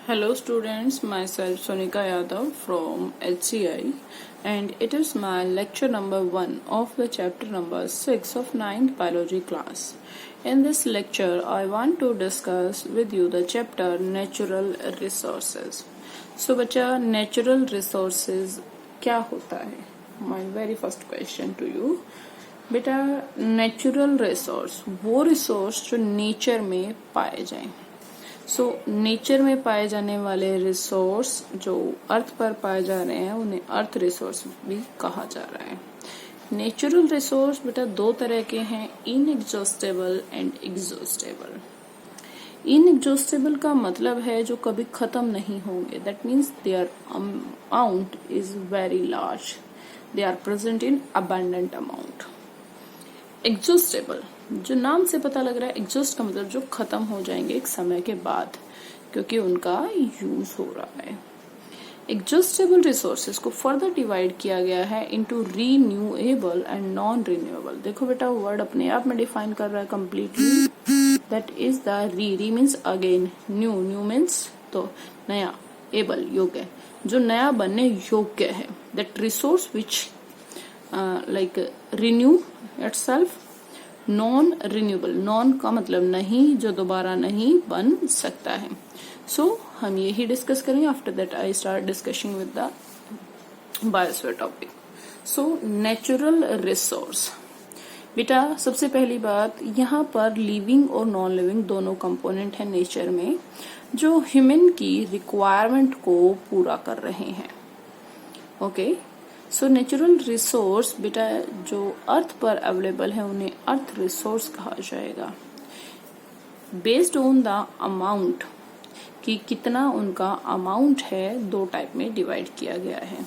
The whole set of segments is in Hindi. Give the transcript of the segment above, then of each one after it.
Hello students, myself Sonika Yadav from HCI and it is my lecture number 1 of the chapter number 6 of 9th biology class. In this lecture, I want to discuss with you the chapter natural resources. So बच्चा natural resources क्या होता है? My very first question to you. बेटा नेचुरल रिसोर्स वो रिसोर्स जो नेचर में पाए जाएं. सो नेचर में पाए जाने वाले रिसोर्स जो अर्थ पर पाए जा रहे हैं उन्हें अर्थ रिसोर्स भी कहा जा रहा है. नेचुरल रिसोर्स बेटा दो तरह के हैं, इनएग्जॉस्टेबल एंड एग्जॉस्टेबल. इनएग्जॉस्टेबल का मतलब है जो कभी खत्म नहीं होंगे. That means there amount is very large, they are present in abundant amount. Exhaustible जो नाम से पता लग रहा है, एग्जॉस्ट का मतलब जो खत्म हो जाएंगे एक समय के बाद क्योंकि उनका यूज हो रहा है. एग्जॉस्टेबल रिसोर्सेज को फर्दर डिवाइड किया गया है into renewable and non renewable. देखो बेटा वर्ड अपने आप में डिफाइन कर रहा है कंप्लीटली. दैट इज द री मीन्स अगेन, न्यू मीन्स तो नया, एबल योग्य, जो नया बनने योग्य है. That resource which like renew itself. Non renewable, non का मतलब नहीं, जो दोबारा नहीं बन सकता है. सो हम यही डिस्कस करेंगे. After that I start discussing with the biosphere topic. So natural resource बेटा सबसे पहली बात, यहाँ पर लिविंग और नॉन लिविंग दोनों कंपोनेंट है नेचर में जो ह्यूमन की रिक्वायरमेंट को पूरा कर रहे हैं. ओके सो नेचुरल रिसोर्स बेटा जो अर्थ पर अवेलेबल है उन्हें अर्थ रिसोर्स कहा जाएगा. बेस्ड ऑन द अमाउंट कि कितना उनका अमाउंट है, दो टाइप में डिवाइड किया गया है.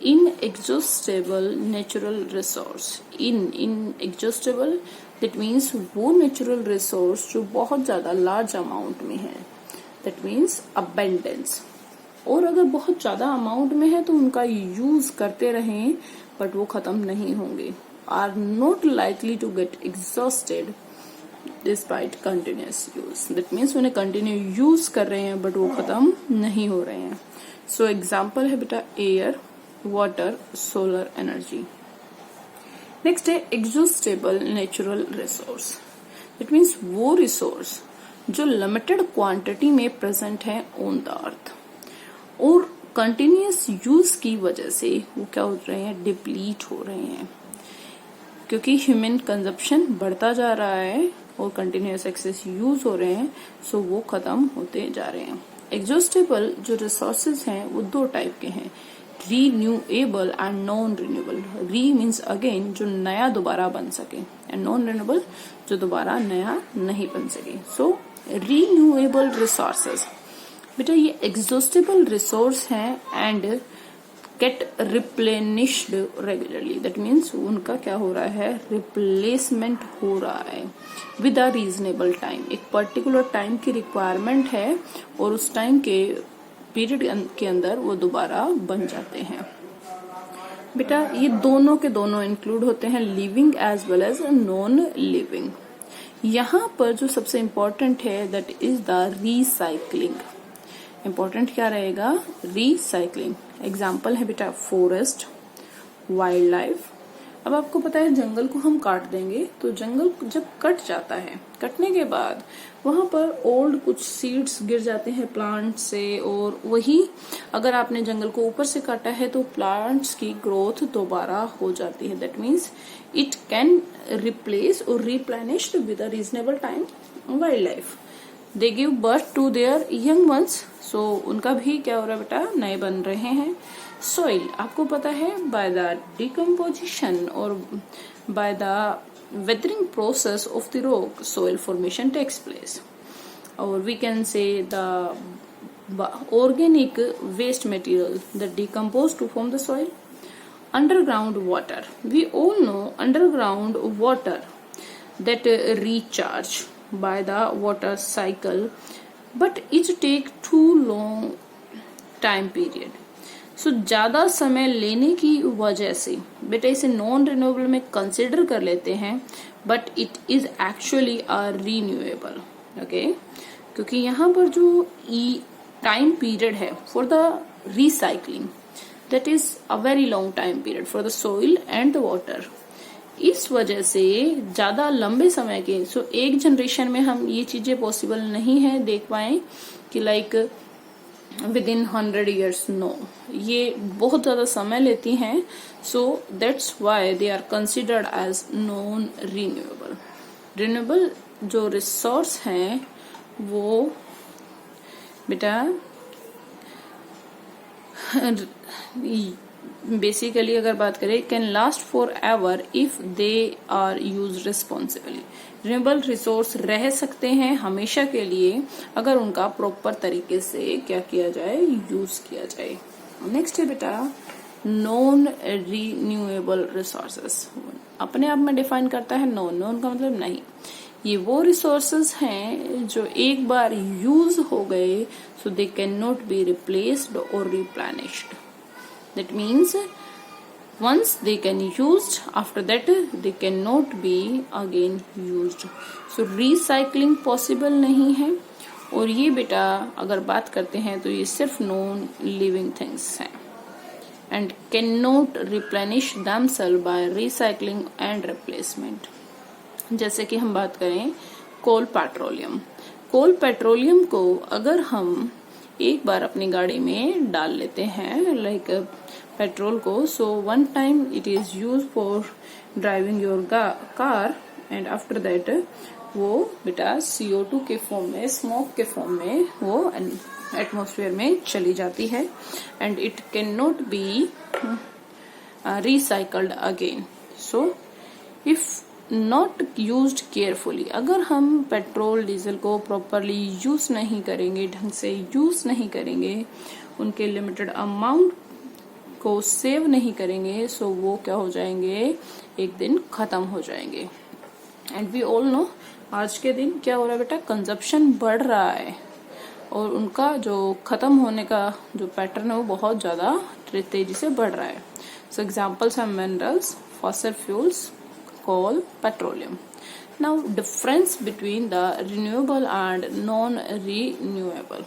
Inexhaustible natural resource. Inexhaustible that means वो नेचुरल रिसोर्स जो बहुत ज्यादा लार्ज अमाउंट में है. That means abundance. और अगर बहुत ज्यादा अमाउंट में है तो उनका यूज करते रहें बट वो खत्म नहीं होंगे. Are not likely to get exhausted despite continuous use. That means उन्हें कंटिन्यू यूज कर रहे हैं बट वो खत्म नहीं हो रहे हैं. सो एग्जाम्पल है बेटा air, water, solar energy. Next है exhaustible natural resource. That means वो रिसोर्स जो लिमिटेड क्वांटिटी में प्रेजेंट है ऑन द अर्थ और कंटिन्यूअस यूज की वजह से वो क्या हो रहे हैं, डिप्लीट हो रहे हैं क्योंकि ह्यूमन कंजप्शन बढ़ता जा रहा है और कंटिन्यूअस एक्सेस यूज हो रहे हैं. सो वो खत्म होते जा रहे हैं. एग्जॉस्टेबल जो रिसोर्सेज हैं वो दो टाइप के हैं, रीन्यूएबल एंड नॉन रिन्यूएबल. री मीन्स अगेन जो नया दोबारा बन सके एंड नॉन रिन्यूएबल जो दोबारा नया नहीं बन सके. सो रीन्यूएबल रिसोर्सेज बेटा ये एग्जॉस्टेबल रिसोर्स हैं and get replenished regularly. That means उनका क्या हो रहा है, रिप्लेसमेंट हो रहा है विद अ रीजनेबल टाइम. एक पर्टिकुलर टाइम की रिक्वायरमेंट है और उस टाइम के पीरियड के अंदर वो दोबारा बन जाते हैं. बेटा ये दोनों के दोनों इंक्लूड होते हैं, living as well as non living. यहाँ पर जो सबसे इम्पोर्टेंट है that is the recycling. Important क्या रहेगा, रिसाइकलिंग. एग्जाम्पल है बेटा फॉरेस्ट, वाइल्ड लाइफ. अब आपको पता है जंगल को हम काट देंगे तो जंगल जब कट जाता है, कटने के बाद वहां पर ओल्ड कुछ सीड्स गिर जाते हैं प्लांट से और वही अगर आपने जंगल को ऊपर से काटा है तो प्लांट्स की ग्रोथ दोबारा हो जाती है. That means it can replace और replenish with a reasonable time wild life. They give birth to their young ones. So उनका भी क्या हो रहा है बेटा, नए बन रहे हैं. सोइल आपको पता है बाय द डिकम्पोजिशन और by the weathering process of the rock soil formation takes place, or we can say the organic waste material that decompose to form the soil. Underground water, we all know underground water that recharge by the water cycle but it take too long time period. सो ज्यादा समय लेने की वजह से बेटा इसे नॉन रिन्यूएबल में कंसिडर कर लेते हैं but it is actually a renewable. Okay क्योंकि यहाँ पर जो टाइम पीरियड है for the recycling, that is a very long time period for the soil and the water. इस वजह से ज्यादा लंबे समय के एक जनरेशन में हम ये चीजें पॉसिबल नहीं है देख पाए कि like within 100 years, no, ये बहुत ज्यादा समय लेती हैं। So that's why they are considered as non renewable. Renewable जो रिसोर्स हैं वो बेटा बेसिकली अगर बात करें can last for ever if they are use responsibly. Renewable resource रह सकते हैं हमेशा के लिए अगर उनका प्रॉपर तरीके से क्या किया जाए, यूज किया जाए। नेक्स्ट है बेटा नॉन रिन्यूएबल रिसोर्सेस। अपने आप में डिफाइन करता है नॉन, नॉन का मतलब नहीं। ये वो रिसोर्सेस हैं जो एक बार यूज हो गए, so they can not be replaced और replenished. That means once they can used, after that they cannot be again used. So recycling possible नहीं है। और ये बेटा अगर बात करते हैं तो ये सिर्फ नॉन लिविंग थिंग्स हैं and cannot replenish themselves by recycling and replacement। जैसे कि हम बात करें कोल पेट्रोलियम। कोल पेट्रोलियम को अगर हम एक बार अपनी गाड़ी में डाल लेते हैं लाइक पेट्रोल को, so one time it is use for driving your car and after that वो बेटा CO2 के फॉर्म में, स्मोक के फॉर्म में वो एटमॉस्फेयर में चली जाती है and it can not B recycled again. So if not used carefully, अगर हम पेट्रोल डीजल को प्रॉपरली यूज नहीं करेंगे, ढंग से यूज नहीं करेंगे, उनके लिमिटेड अमाउंट को सेव नहीं करेंगे, सो वो क्या हो जाएंगे, एक दिन खत्म हो जाएंगे। एंड वी ऑल नो आज के दिन क्या हो रहा है बेटा, कंजप्शन बढ़ रहा है और उनका जो खत्म होने का जो पैटर्न है वो बहुत ज्यादा तेजी से बढ़ रहा है। सो एग्जाम्पल्स हैं minerals, fossil fuels, coal, petroleum. Now difference between the renewable and non-renewable.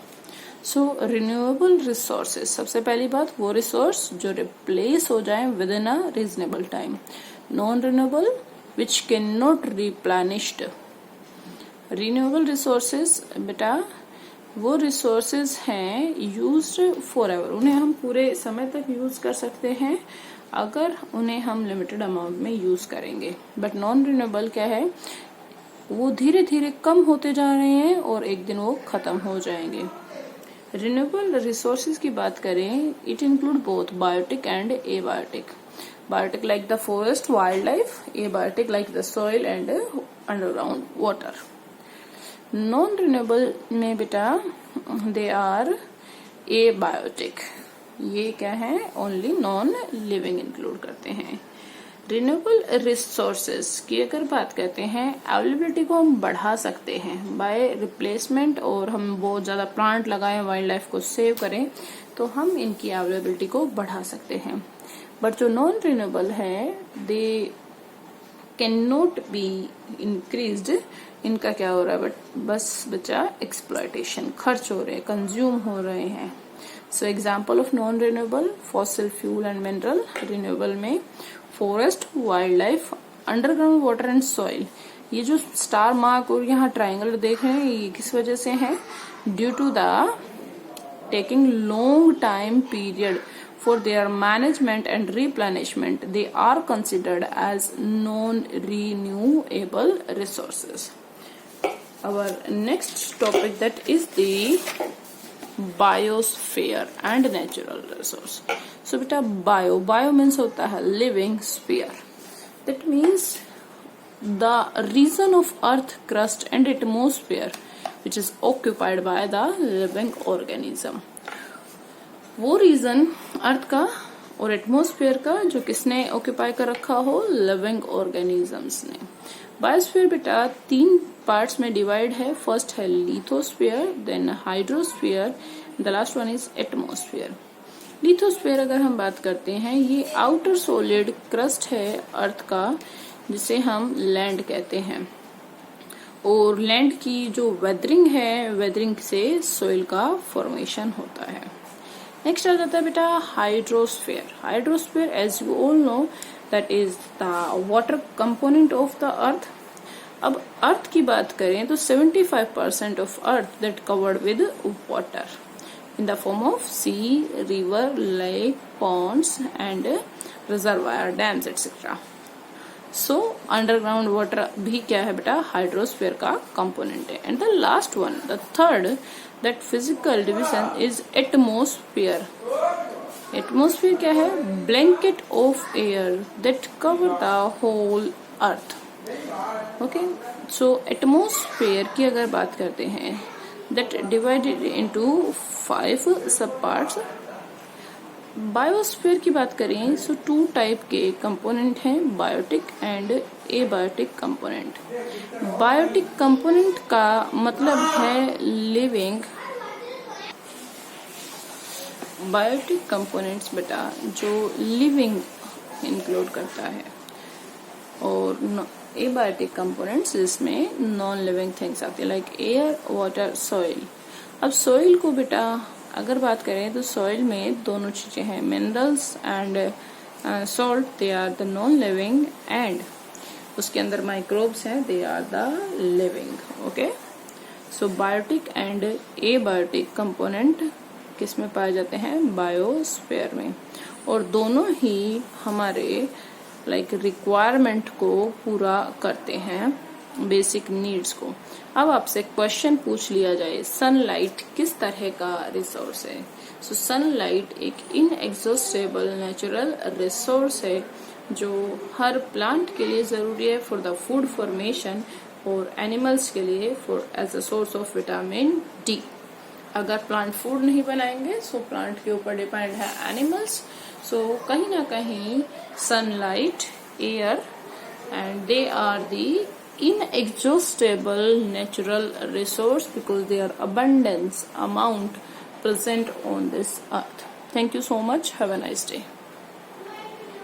So renewable resources, सबसे पहली बात वो रिसोर्स जो रिप्लेस हो जाए with in a reasonable time. Non renewable which can not replenished. Renewable resources बेटा वो रिसोर्सेज हैं यूज्ड फॉर एवर, उन्हें हम पूरे समय तक यूज कर सकते हैं अगर उन्हें हम लिमिटेड अमाउंट में यूज करेंगे। बट नॉन रिन्यूएबल क्या है, वो धीरे धीरे कम होते जा रहे हैं और एक दिन वो खत्म हो जाएंगे। रिन्यूएबल रिसोर्सेज की बात करें, it include both biotic and abiotic. Biotic like the forest, wild life, abiotic like the soil and underground water. Non renewable में बेटा दे आर एबायोटिक, ये क्या है, ओनली नॉन लिविंग इंक्लूड करते हैं। रिन्यूएबल रिसोर्सेज की अगर बात करते हैं, अवेलेबिलिटी को हम बढ़ा सकते हैं बाय रिप्लेसमेंट, और हम बहुत ज्यादा प्लांट लगाएं, वाइल्ड लाइफ को सेव करें तो हम इनकी अवेलेबिलिटी को बढ़ा सकते हैं। बट जो नॉन रिन्यूएबल है दे कैन नॉट बी इंक्रीज्ड, इनका क्या हो रहा है बस बच्चा एक्सप्लॉयटेशन, खर्च हो रहे हैं, कंज्यूम हो रहे हैं। So example of non renewable fossil fuel and mineral. Renewable में forest, wild life, underground water and soil. ये जो स्टार मार्क और यहाँ ट्राइंगल देख रहे हैं ये किस वजह से है, due to the taking long time period for their management and replenishment, they are considered as non renewable resources. Our next topic that is the biosphere and natural resource. So बेटा bio means होता है living sphere. That means the region of earth crust and atmosphere which is occupied by the living organism. वो रीजन अर्थ का और एटमोस्फेयर का जो किसने ऑक्यूपाई कर रखा हो, लिविंग ऑर्गेनिजम्स ने। बायोस्फीयर बेटा 3 पार्ट्स में डिवाइड है। फर्स्ट है lithosphere, then hydrosphere, the last one is atmosphere. Lithosphere अगर हम बात करते हैं, ये आउटर सॉलिड क्रस्ट है अर्थ का जिसे हम लैंड कहते हैं, और लैंड की जो वेदरिंग है, वेदरिंग से सोइल का फॉर्मेशन होता है। नेक्स्ट आ जाता है बेटा hydrosphere. Hydrosphere as you all know that is the water component of the earth. अब अर्थ की बात करें तो 75% of earth that covered with water in the form of sea, river, lake, ponds and reservoir, dams etc. So underground water भी क्या है बेटा, हाइड्रोस्फीयर का कंपोनेंट है। And the last one, the third that physical division is atmosphere. Atmosphere क्या है, blanket of air that cover the whole earth. Okay, so atmosphere की अगर बात करते हैं that divided into 5 सब पार्ट्स। बायोस्फीयर की बात करें सो 2 टाइप के कंपोनेंट हैं, biotic and abiotic component. Biotic component का मतलब है लिविंग। बायोटिक कंपोनेंट्स बेटा जो लिविंग इंक्लूड करता है, और एबायोटिक कंपोनेंट्स जिसमें नॉन लिविंग थिंग्स आती है लाइक एयर, वाटर, सॉइल। अब सॉइल को बेटा अगर बात करें तो सॉइल में दोनों चीजें हैं, minerals and salt, they are the non living, and उसके अंदर माइक्रोब्स हैं, they are the living. Okay, so biotic and abiotic component किस में पाए जाते हैं, बायोस्फीयर में, और दोनों ही हमारे रिक्वायरमेंट को पूरा करते हैं, बेसिक नीड्स को। अब आपसे क्वेश्चन पूछ लिया जाए, सनलाइट किस तरह का रिसोर्स है? सो सनलाइट एक इनएग्जॉस्टेबल नेचुरल रिसोर्स है जो हर प्लांट के लिए जरूरी है फॉर द फूड फॉर्मेशन, और एनिमल्स के लिए for as a source of vitamin D. अगर प्लांट फूड नहीं बनाएंगे सो प्लांट के ऊपर डिपेंड है एनिमल्स। सो कहीं ना कहीं sunlight, air and they are the inexhaustible natural resource because they are abundance amount present on this earth. Thank you so much. Have a nice day.